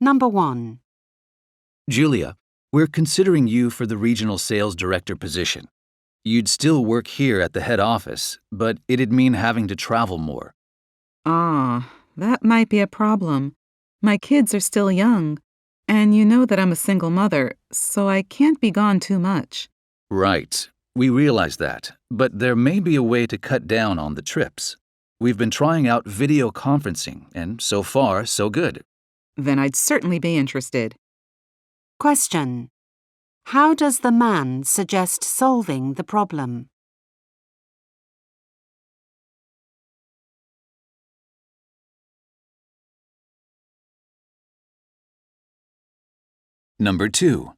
Number 1. Julia, we're considering you for the regional sales director position. You'd still work here at the head office, but it'd mean having to travel more. That might be a problem. My kids are still young, and you know that I'm a single mother, so I can't be gone too much. Right. We realize that, but there may be a way to cut down on the trips. We've been trying out video conferencing, and so far, so good. Then I'd certainly be interested. Question. How does the man suggest solving the problem? Number 2.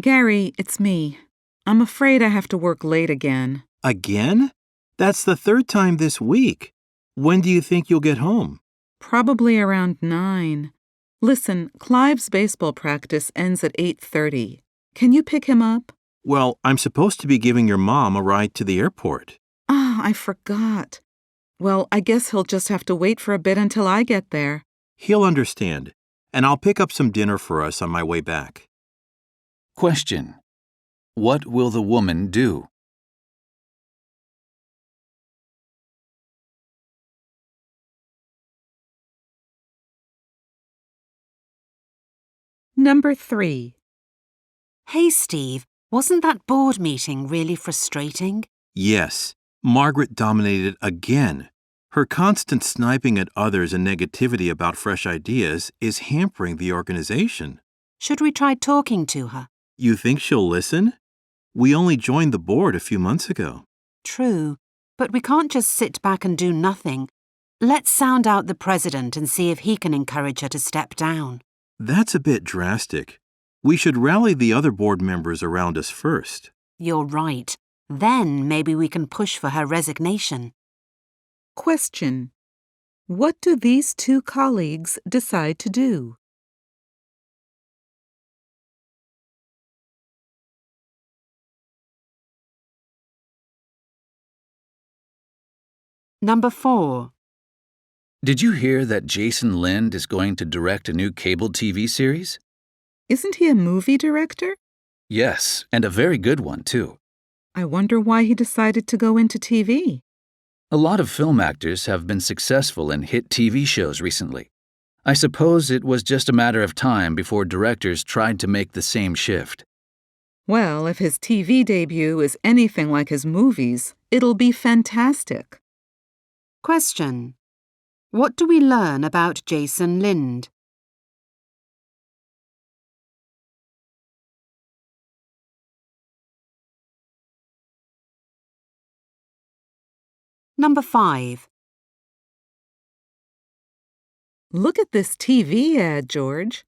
Gary, it's me. I'm afraid I have to work late again. Again? That's the third time this week. When do you think you'll get home? Probably around 9. Listen, Clive's baseball practice ends at 8:30. Can you pick him up? Well, I'm supposed to be giving your mom a ride to the airport. I forgot. Well, I guess he'll just have to wait for a bit until I get there. He'll understand, and I'll pick up some dinner for us on my way back. Question. What will the woman do? Number 3. Hey, Steve, wasn't that board meeting really frustrating? Yes, Margaret dominated again. Her constant sniping at others and negativity about fresh ideas is hampering the organization. Should we try talking to her? You think she'll listen? We only joined the board a few months ago. True, but we can't just sit back and do nothing. Let's sound out the president and see if he can encourage her to step down. That's a bit drastic. We should rally the other board members around us first. You're right. Then maybe we can push for her resignation. Question. What do these 2 colleagues decide to do? Number 4. Did you hear that Jason Lind is going to direct a new cable TV series? Isn't he a movie director? Yes, and a very good one, too. I wonder why he decided to go into TV. A lot of film actors have been successful in hit TV shows recently. I suppose it was just a matter of time before directors tried to make the same shift. Well, if his TV debut is anything like his movies, it'll be fantastic. Question. What do we learn about Jason Lind? Number 5. Look at this TV ad, George.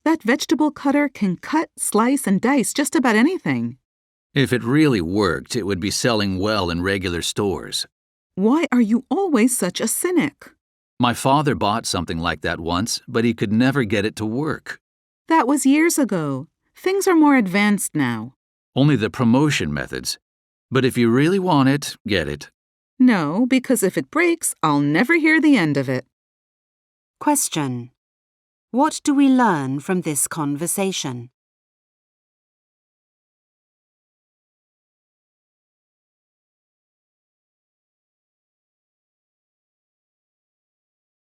That vegetable cutter can cut, slice, and dice just about anything. If it really worked, it would be selling well in regular stores. Why are you always such a cynic? My father bought something like that once, but he could never get it to work. That was years ago. Things are more advanced now. Only the promotion methods. But if you really want it, get it. No, because if it breaks, I'll never hear the end of it. Question. What do we learn from this conversation?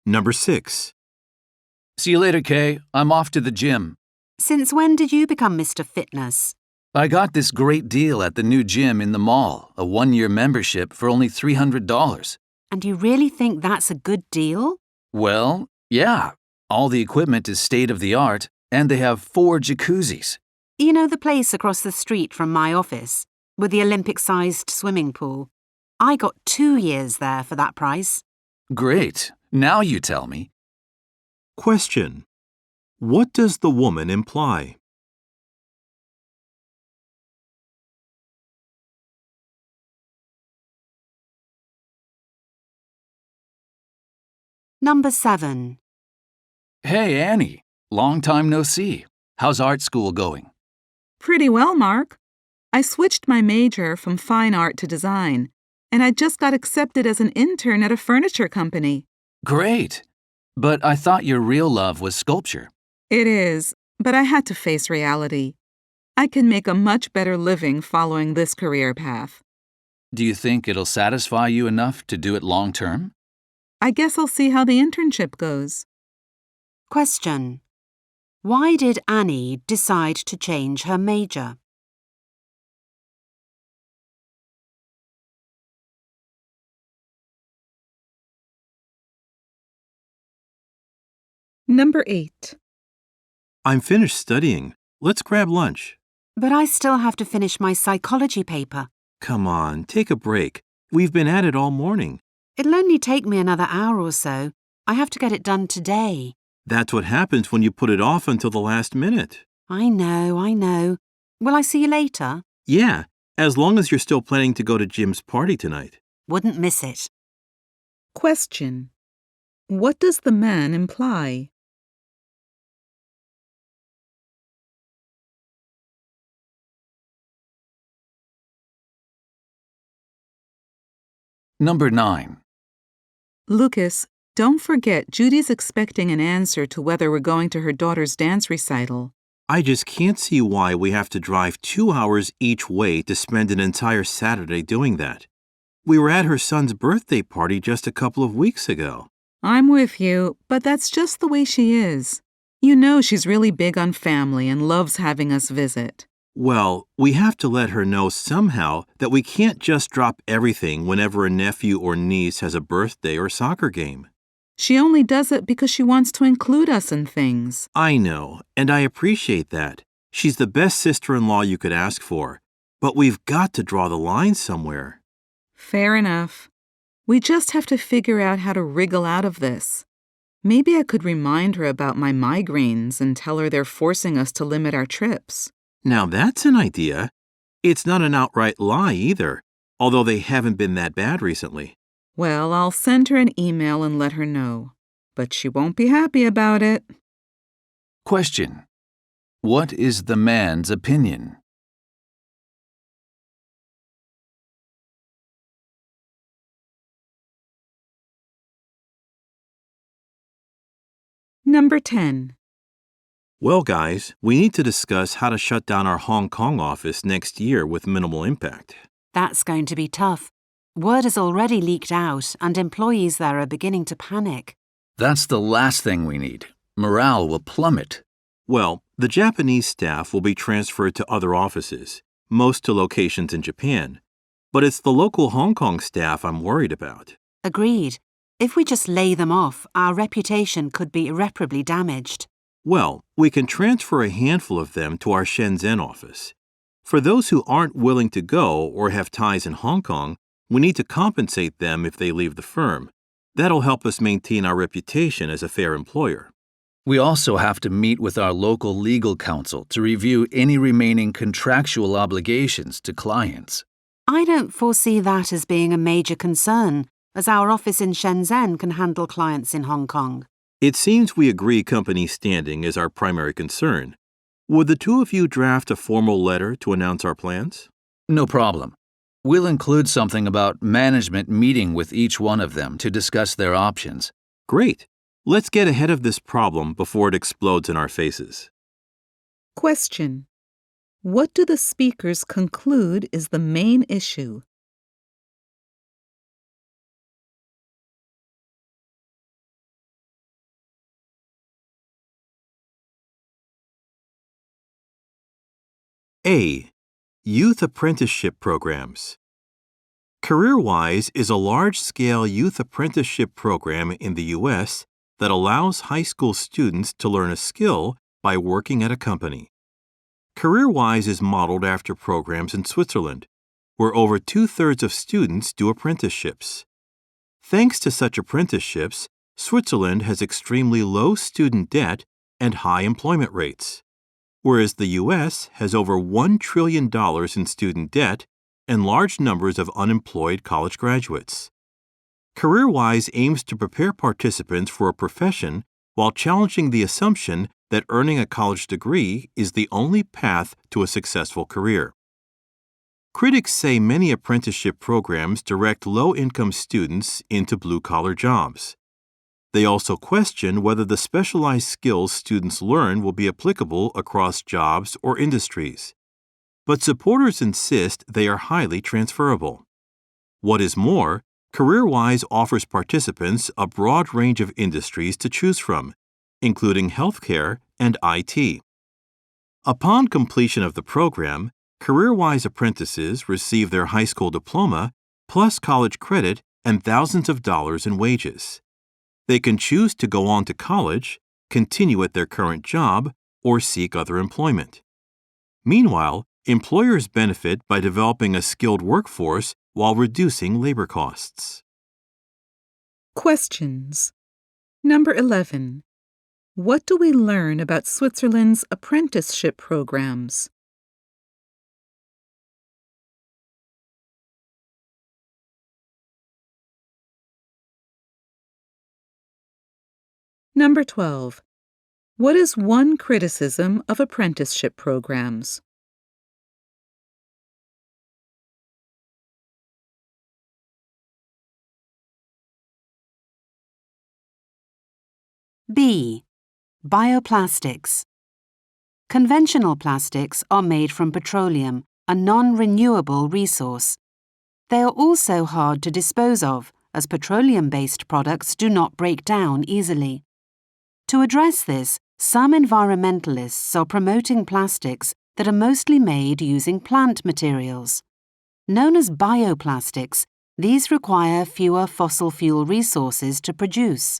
Number 6. See you later, Kay. I'm off to the gym. Since when did you become Mr. Fitness? I got this great deal at the new gym in the mall, a 1-year membership for only $300. And you really think that's a good deal? Well, yeah. All the equipment is state-of-the-art, and they have 4 jacuzzis. You know the place across the street from my office, with the Olympic-sized swimming pool? I got 2 years there for that price. Great. Now you tell me. Question. What does the woman imply? Number 7. Hey, Annie. Long time no see. How's art school going? Pretty well, Mark. I switched my major from fine art to design, and I just got accepted as an intern at a furniture company. Great. But I thought your real love was sculpture. It is, but I had to face reality. I can make a much better living following this career path. Do you think it'll satisfy you enough to do it long term? I guess I'll see how the internship goes. Question. Why did Annie decide to change her major? Number 8. I'm finished studying. Let's grab lunch. But I still have to finish my psychology paper. Come on, take a break. We've been at it all morning. It'll only take me another hour or so. I have to get it done today. That's what happens when you put it off until the last minute. I know. Will I see you later? Yeah, as long as you're still planning to go to Jim's party tonight. Wouldn't miss it. Question. What does the man imply? Number 9. Lucas, don't forget Judy's expecting an answer to whether we're going to her daughter's dance recital. I just can't see why we have to drive 2 hours each way to spend an entire Saturday doing that. We were at her son's birthday party just a couple of weeks ago. I'm with you, but that's just the way she is. You know she's really big on family and loves having us visit. Well, we have to let her know somehow that we can't just drop everything whenever a nephew or niece has a birthday or soccer game. She only does it because she wants to include us in things. I know, and I appreciate that. She's the best sister-in-law you could ask for. But we've got to draw the line somewhere. Fair enough. We just have to figure out how to wriggle out of this. Maybe I could remind her about my migraines and tell her they're forcing us to limit our trips. Now that's an idea. It's not an outright lie either, although they haven't been that bad recently. Well, I'll send her an email and let her know. But she won't be happy about it. Question. What is the man's opinion? Number 10. Well, guys, we need to discuss how to shut down our Hong Kong office next year with minimal impact. That's going to be tough. Word has already leaked out, and employees there are beginning to panic. That's the last thing we need. Morale will plummet. Well, the Japanese staff will be transferred to other offices, most to locations in Japan. But it's the local Hong Kong staff I'm worried about. Agreed. If we just lay them off, our reputation could be irreparably damaged. Well, we can transfer a handful of them to our Shenzhen office. For those who aren't willing to go or have ties in Hong Kong, we need to compensate them if they leave the firm. That'll help us maintain our reputation as a fair employer. We also have to meet with our local legal counsel to review any remaining contractual obligations to clients. I don't foresee that as being a major concern, as our office in Shenzhen can handle clients in Hong Kong. It seems we agree company standing is our primary concern. Would the two of you draft a formal letter to announce our plans? No problem. We'll include something about management meeting with each one of them to discuss their options. Great. Let's get ahead of this problem before it explodes in our faces. Question. What do the speakers conclude is the main issue? A. Youth Apprenticeship Programs. CareerWise is a large-scale youth apprenticeship program in the U.S. that allows high school students to learn a skill by working at a company. CareerWise is modeled after programs in Switzerland, where over 2/3 of students do apprenticeships. Thanks to such apprenticeships, Switzerland has extremely low student debt and high employment rates, whereas the U.S. has over $1 trillion in student debt and large numbers of unemployed college graduates. CareerWise aims to prepare participants for a profession while challenging the assumption that earning a college degree is the only path to a successful career. Critics say many apprenticeship programs direct low-income students into blue-collar jobs. They also question whether the specialized skills students learn will be applicable across jobs or industries. But supporters insist they are highly transferable. What is more, CareerWise offers participants a broad range of industries to choose from, including healthcare and IT. Upon completion of the program, CareerWise apprentices receive their high school diploma, plus college credit and thousands of dollars in wages. They can choose to go on to college, continue at their current job, or seek other employment. Meanwhile, employers benefit by developing a skilled workforce while reducing labor costs. Questions. Number 11. What do we learn about Switzerland's apprenticeship programs? Number 12. What is one criticism of apprenticeship programs? B. Bioplastics. Conventional plastics are made from petroleum, a non-renewable resource. They are also hard to dispose of, as petroleum-based products do not break down easily. To address this, some environmentalists are promoting plastics that are mostly made using plant materials. Known as bioplastics, these require fewer fossil fuel resources to produce.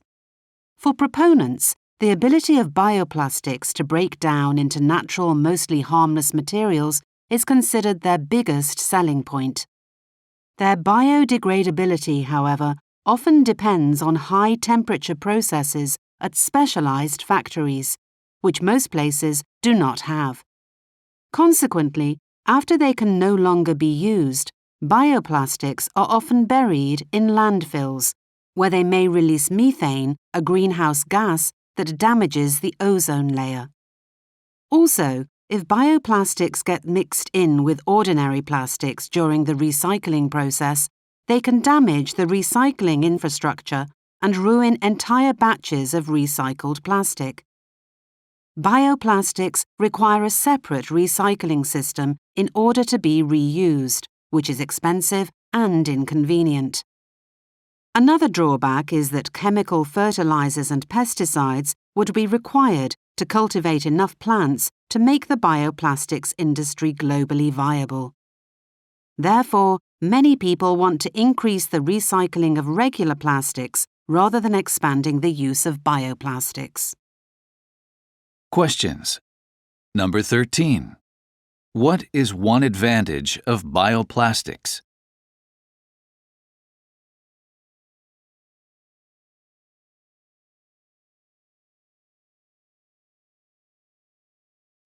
For proponents, the ability of bioplastics to break down into natural, mostly harmless materials is considered their biggest selling point. Their biodegradability, however, often depends on high-temperature processes at specialized factories, which most places do not have. Consequently, after they can no longer be used, bioplastics are often buried in landfills, where they may release methane, a greenhouse gas that damages the ozone layer. Also, if bioplastics get mixed in with ordinary plastics during the recycling process, they can damage the recycling infrastructure and ruin entire batches of recycled plastic. Bioplastics require a separate recycling system in order to be reused, which is expensive and inconvenient. Another drawback is that chemical fertilizers and pesticides would be required to cultivate enough plants to make the bioplastics industry globally viable. Therefore, many people want to increase the recycling of regular plastics rather than expanding the use of bioplastics. Questions. Number 13. What is one advantage of bioplastics?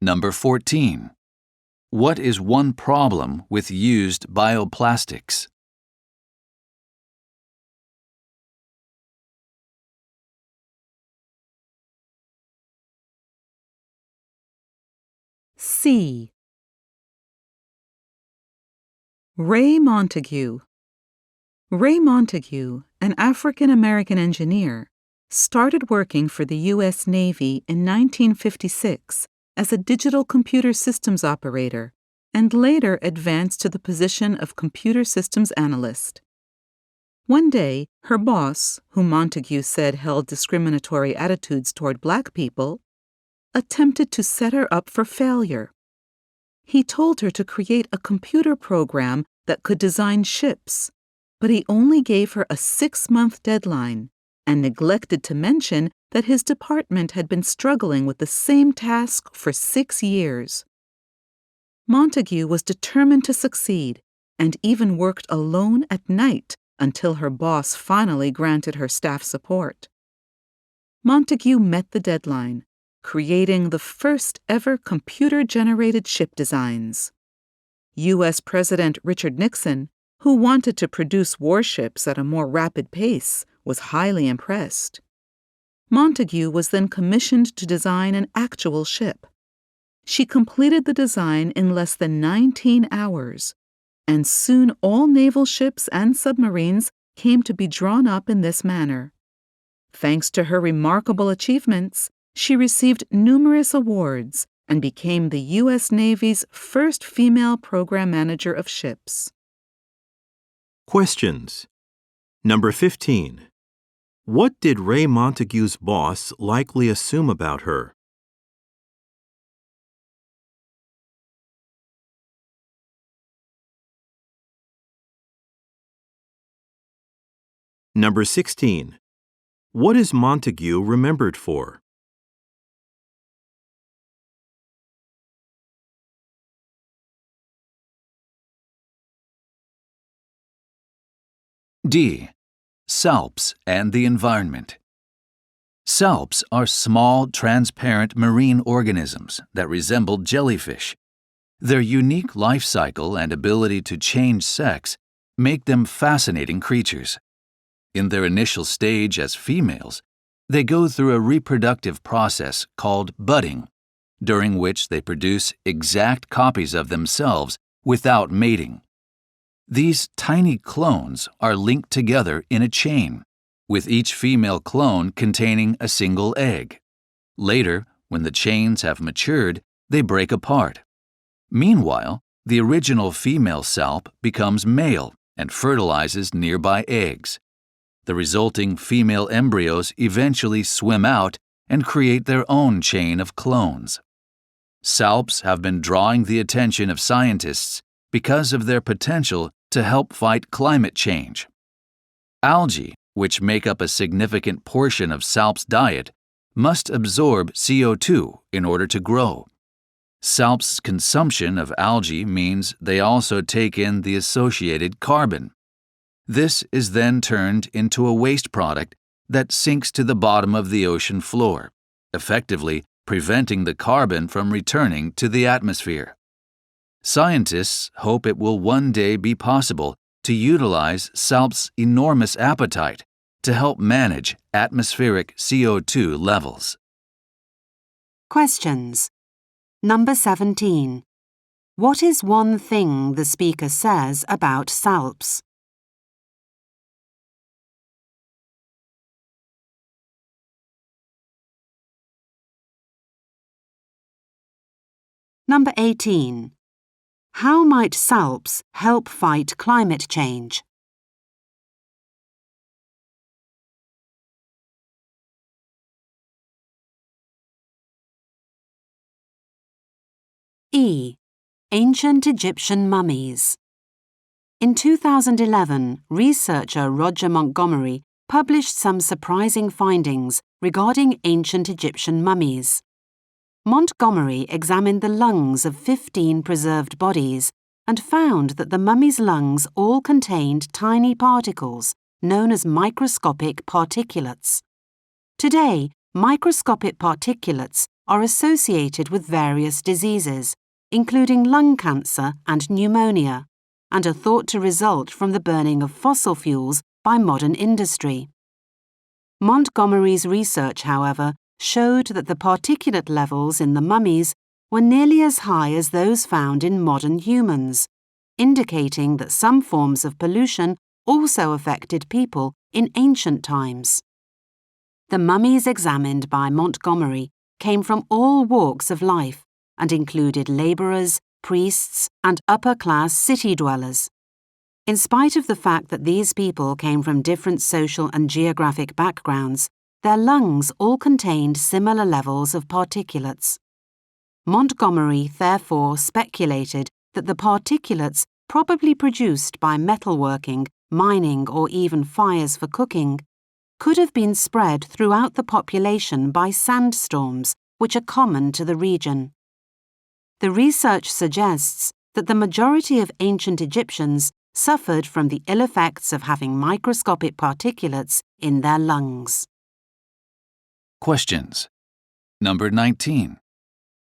Number 14. What is one problem with used bioplastics? C. Ray Montague. Ray Montague, an African-American engineer, started working for the U.S. Navy in 1956 as a digital computer systems operator and later advanced to the position of computer systems analyst. One day, her boss, whom Montague said held discriminatory attitudes toward black people, attempted to set her up for failure. He told her to create a computer program that could design ships, but he only gave her a 6-month deadline and neglected to mention that his department had been struggling with the same task for 6 years. Montague was determined to succeed and even worked alone at night until her boss finally granted her staff support. Montague met the deadline, creating the first ever computer-generated ship designs. U.S. President Richard Nixon, who wanted to produce warships at a more rapid pace, was highly impressed. Montague was then commissioned to design an actual ship. She completed the design in less than 19 hours, and soon all naval ships and submarines came to be drawn up in this manner. Thanks to her remarkable achievements, she received numerous awards and became the U.S. Navy's first female program manager of ships. Questions. Number 15. What did Ray Montague's boss likely assume about her? Number 16. What is Montague remembered for? D. Salps and the environment. Salps are small, transparent marine organisms that resemble jellyfish. Their unique life cycle and ability to change sex make them fascinating creatures. In their initial stage as females, they go through a reproductive process called budding, during which they produce exact copies of themselves without mating. These tiny clones are linked together in a chain, with each female clone containing a single egg. Later, when the chains have matured, they break apart. Meanwhile, the original female salp becomes male and fertilizes nearby eggs. The resulting female embryos eventually swim out and create their own chain of clones. Salps have been drawing the attention of scientists because of their potential to help fight climate change. Algae, which make up a significant portion of salps' diet, must absorb CO2 in order to grow. Salps' consumption of algae means they also take in the associated carbon. This is then turned into a waste product that sinks to the bottom of the ocean floor, effectively preventing the carbon from returning to the atmosphere. Scientists hope it will one day be possible to utilize salps' enormous appetite to help manage atmospheric CO2 levels. Questions. Number 17. What is one thing the speaker says about salps? Number 18. How might salps help fight climate change? E. Ancient Egyptian mummies. In 2011, researcher Roger Montgomery published some surprising findings regarding ancient Egyptian mummies. Montgomery examined the lungs of 15 preserved bodies and found that the mummies' lungs all contained tiny particles known as microscopic particulates. Today, microscopic particulates are associated with various diseases, including lung cancer and pneumonia, and are thought to result from the burning of fossil fuels by modern industry. Montgomery's research, however, showed that the particulate levels in the mummies were nearly as high as those found in modern humans, indicating that some forms of pollution also affected people in ancient times. The mummies examined by Montgomery came from all walks of life and included labourers, priests, and upper-class city dwellers. In spite of the fact that these people came from different social and geographic backgrounds, their lungs all contained similar levels of particulates. Montgomery therefore speculated that the particulates probably produced by metalworking, mining, or even fires for cooking could have been spread throughout the population by sandstorms, which are common to the region. The research suggests that the majority of ancient Egyptians suffered from the ill effects of having microscopic particulates in their lungs. Questions. Number 19.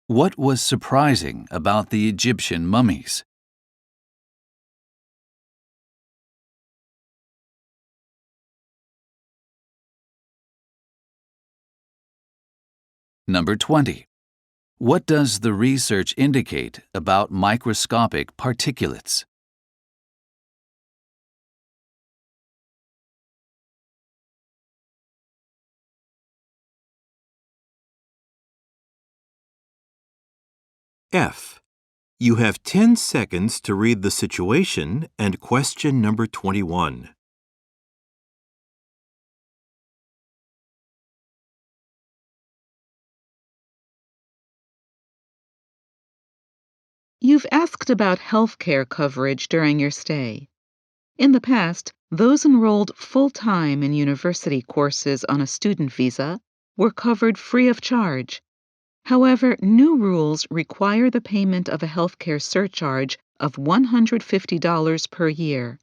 What was surprising about the Egyptian mummies? Number 20. What does the research indicate about microscopic particulates? F. You have 10 seconds to read the situation and question number 21. You've asked about health care coverage during your stay. In the past, those enrolled full-time in university courses on a student visa were covered free of charge. However, new rules require the payment of a healthcare surcharge of $150 per year.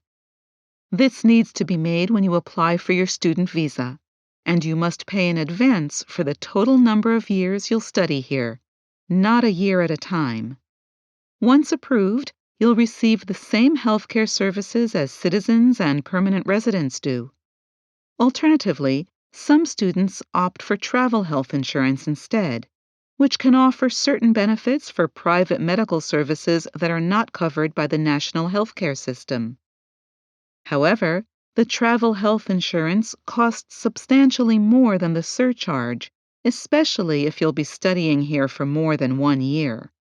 This needs to be made when you apply for your student visa, and you must pay in advance for the total number of years you'll study here, not a year at a time. Once approved, you'll receive the same healthcare services as citizens and permanent residents do. Alternatively, some students opt for travel health insurance instead, which can offer certain benefits for private medical services that are not covered by the national healthcare system. However, the travel health insurance costs substantially more than the surcharge, especially if you'll be studying here for more than 1 year.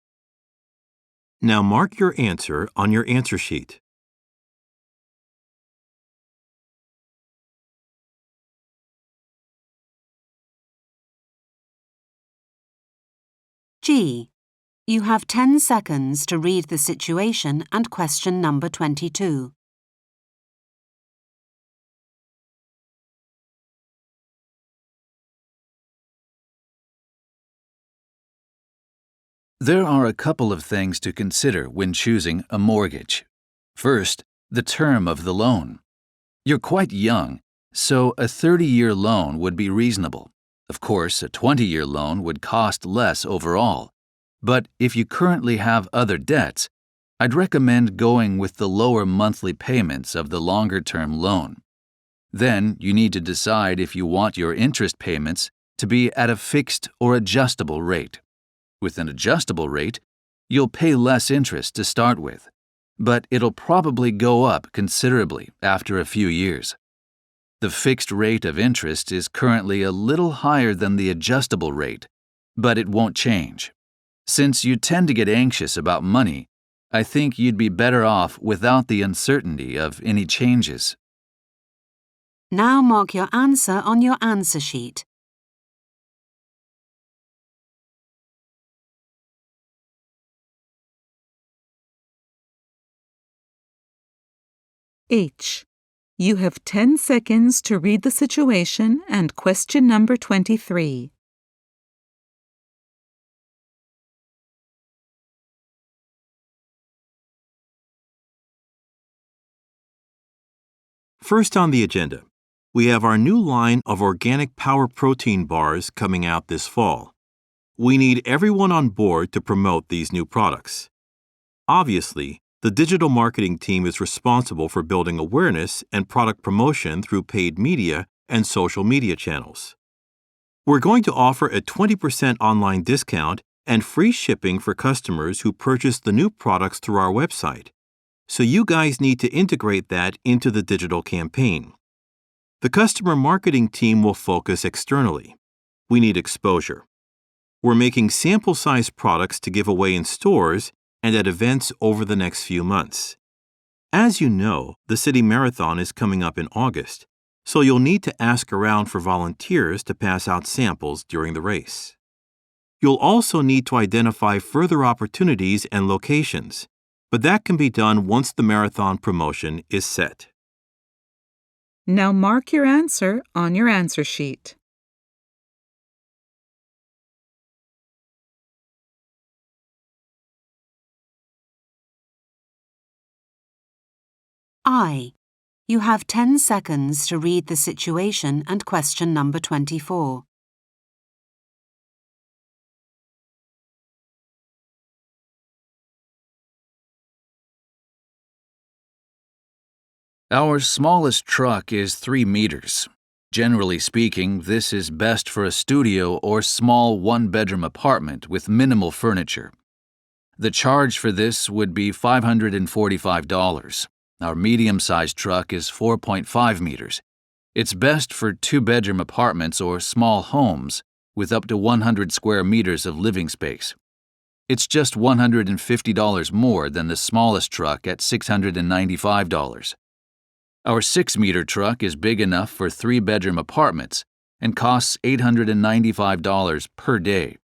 Now mark your answer on your answer sheet. G. You have 10 seconds to read the situation and question number 22. There are a couple of things to consider when choosing a mortgage. First, the term of the loan. You're quite young, so a 30-year loan would be reasonable. Of course, a 20-year loan would cost less overall. But if you currently have other debts, I'd recommend going with the lower monthly payments of the longer-term loan. Then you need to decide if you want your interest payments to be at a fixed or adjustable rate. With an adjustable rate, you'll pay less interest to start with, but it'll probably go up considerably after a few years. The fixed rate of interest is currently a little higher than the adjustable rate, but it won't change. Since you tend to get anxious about money, I think you'd be better off without the uncertainty of any changes. Now mark your answer on your answer sheet. H. You have 10 seconds to read the situation and question number 23. First on the agenda, we have our new line of organic power protein bars coming out this fall. We need everyone on board to promote these new products. Obviously, the digital marketing team is responsible for building awareness and product promotion through paid media and social media channels. We're going to offer a 20% online discount and free shipping for customers who purchase the new products through our website. So you guys need to integrate that into the digital campaign. The customer marketing team will focus externally. We need exposure. We're making sample-sized products to give away in stores and at events over the next few months. As you know, the City Marathon is coming up in August, so you'll need to ask around for volunteers to pass out samples during the race. You'll also need to identify further opportunities and locations, but that can be done once the marathon promotion is set. Now mark your answer on your answer sheet. I. You have 10 seconds to read the situation and question number 24. Our smallest truck is 3 meters. Generally speaking, this is best for a studio or small one-bedroom apartment with minimal furniture. The charge for this would be $545. Our medium-sized truck is 4.5 meters. It's best for 2-bedroom apartments or small homes with up to 100 square meters of living space. It's just $150 more than the smallest truck at $695. Our 6-meter truck is big enough for 3-bedroom apartments and costs $895 per day.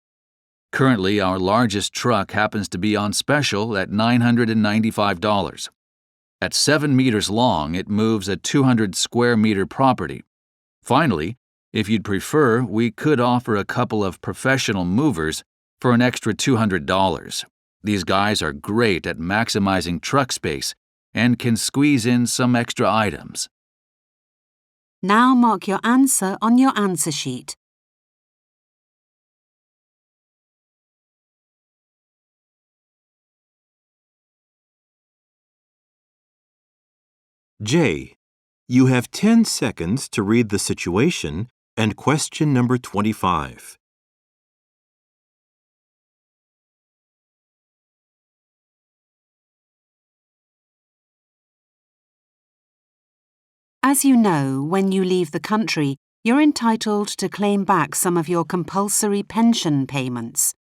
Currently, our largest truck happens to be on special at $995. At 7 meters long, it moves a 200-square-meter property. Finally, if you'd prefer, we could offer a couple of professional movers for an extra $200. These guys are great at maximizing truck space and can squeeze in some extra items. Now mark your answer on your answer sheet. J. You have 10 seconds to read the situation and question number 25. As you know, when you leave the country, you're entitled to claim back some of your compulsory pension payments.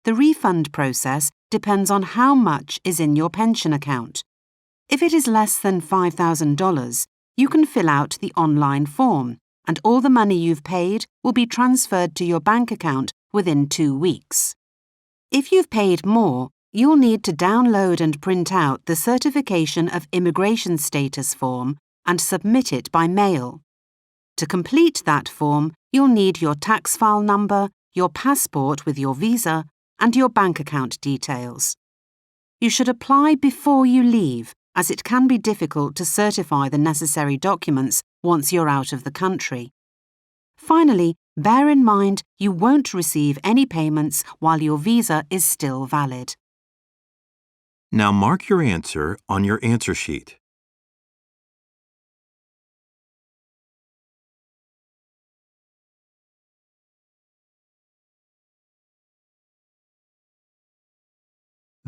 The refund process depends on how much is in your pension account. If it is less than $5,000, you can fill out the online form, and all the money you've paid will be transferred to your bank account within 2 weeks. If you've paid more, you'll need to download and print out the Certification of Immigration Status form and submit it by mail. To complete that form, you'll need your tax file number, your passport with your visa, and your bank account details. You should apply before you leave, as it can be difficult to certify the necessary documents once you're out of the country. Finally, bear in mind you won't receive any payments while your visa is still valid. Now mark your answer on your answer sheet.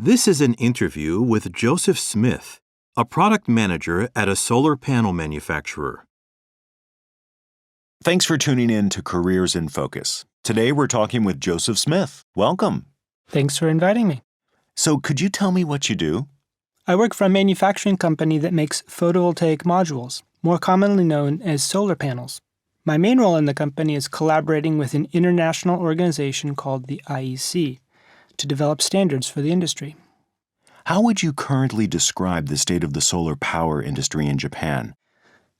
This is an interview with Joseph Smith, a product manager at a solar panel manufacturer. Thanks for tuning in to Careers in Focus. Today we're talking with Joseph Smith. Welcome. Thanks for inviting me. So could you tell me what you do? I work for a manufacturing company that makes photovoltaic modules, more commonly known as solar panels. My main role in the company is collaborating with an international organization called the IEC to develop standards for the industry. How would you currently describe the state of the solar power industry in Japan?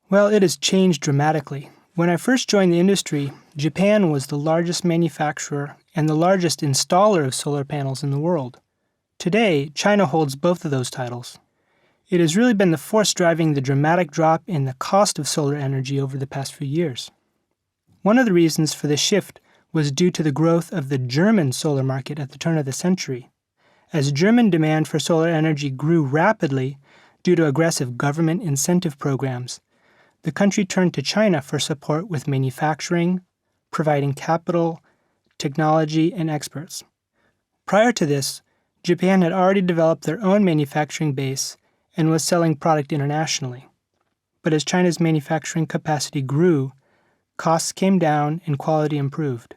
Well, it has changed dramatically. When I first joined the industry, Japan was the largest manufacturer and the largest installer of solar panels in the world. Today, China holds both of those titles. It has really been the force driving the dramatic drop in the cost of solar energy over the past few years. One of the reasons for this shift was due to the growth of the German solar market at the turn of the century. As German demand for solar energy grew rapidly due to aggressive government incentive programs, the country turned to China for support with manufacturing, providing capital, technology, and experts. Prior to this, Japan had already developed their own manufacturing base and was selling product internationally. But as China's manufacturing capacity grew, costs came down and quality improved.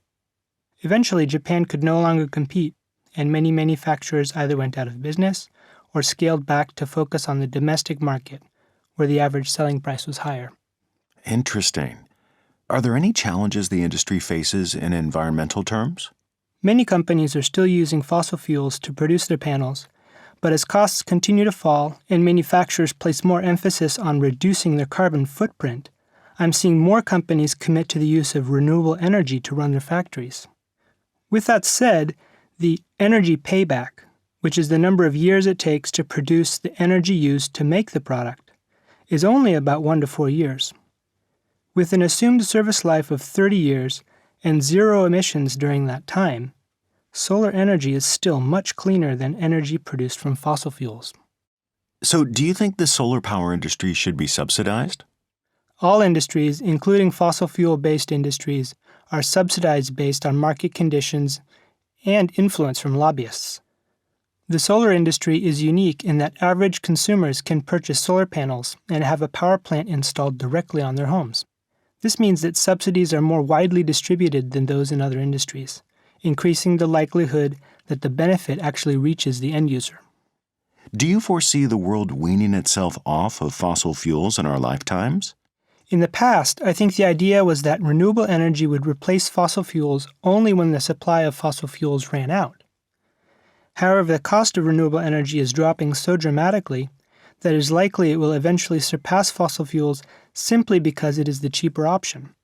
Eventually, Japan could no longer compete, and many manufacturers either went out of business or scaled back to focus on the domestic market, where the average selling price was higher. Interesting. Are there any challenges the industry faces in environmental terms? Many companies are still using fossil fuels to produce their panels, but as costs continue to fall and manufacturers place more emphasis on reducing their carbon footprint, I'm seeing more companies commit to the use of renewable energy to run their factories. With that said, the energy payback, which is the number of years it takes to produce the energy used to make the product, is only about 1 to 4 years. With an assumed service life of 30 years and zero emissions during that time, solar energy is still much cleaner than energy produced from fossil fuels. So do you think the solar power industry should be subsidized? All industries, including fossil fuel-based industries, are subsidized based on market conditions and influence from lobbyists. The solar industry is unique in that average consumers can purchase solar panels and have a power plant installed directly on their homes. This means that subsidies are more widely distributed than those in other industries, increasing the likelihood that the benefit actually reaches the end user. Do you foresee the world weaning itself off of fossil fuels in our lifetimes? In the past, I think the idea was that renewable energy would replace fossil fuels only when the supply of fossil fuels ran out. However, the cost of renewable energy is dropping so dramatically that it is likely it will eventually surpass fossil fuels simply because it is the cheaper option.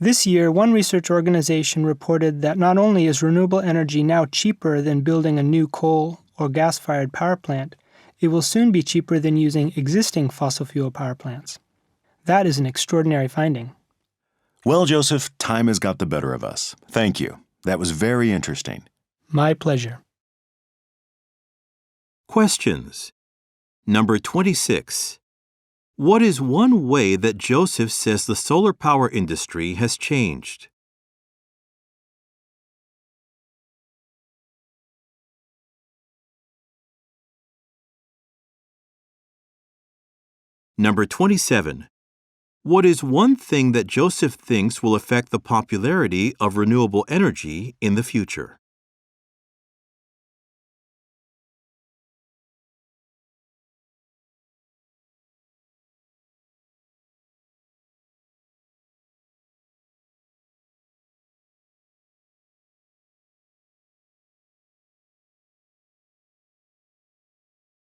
This year, one research organization reported that not only is renewable energy now cheaper than building a new coal or gas-fired power plant, it will soon be cheaper than using existing fossil fuel power plants. That is an extraordinary finding. Well, Joseph, time has got the better of us. Thank you. That was very interesting. My pleasure. Questions. Number 26. What is one way that Joseph says the solar power industry has changed? Number 27. What is one thing that Joseph thinks will affect the popularity of renewable energy in the future?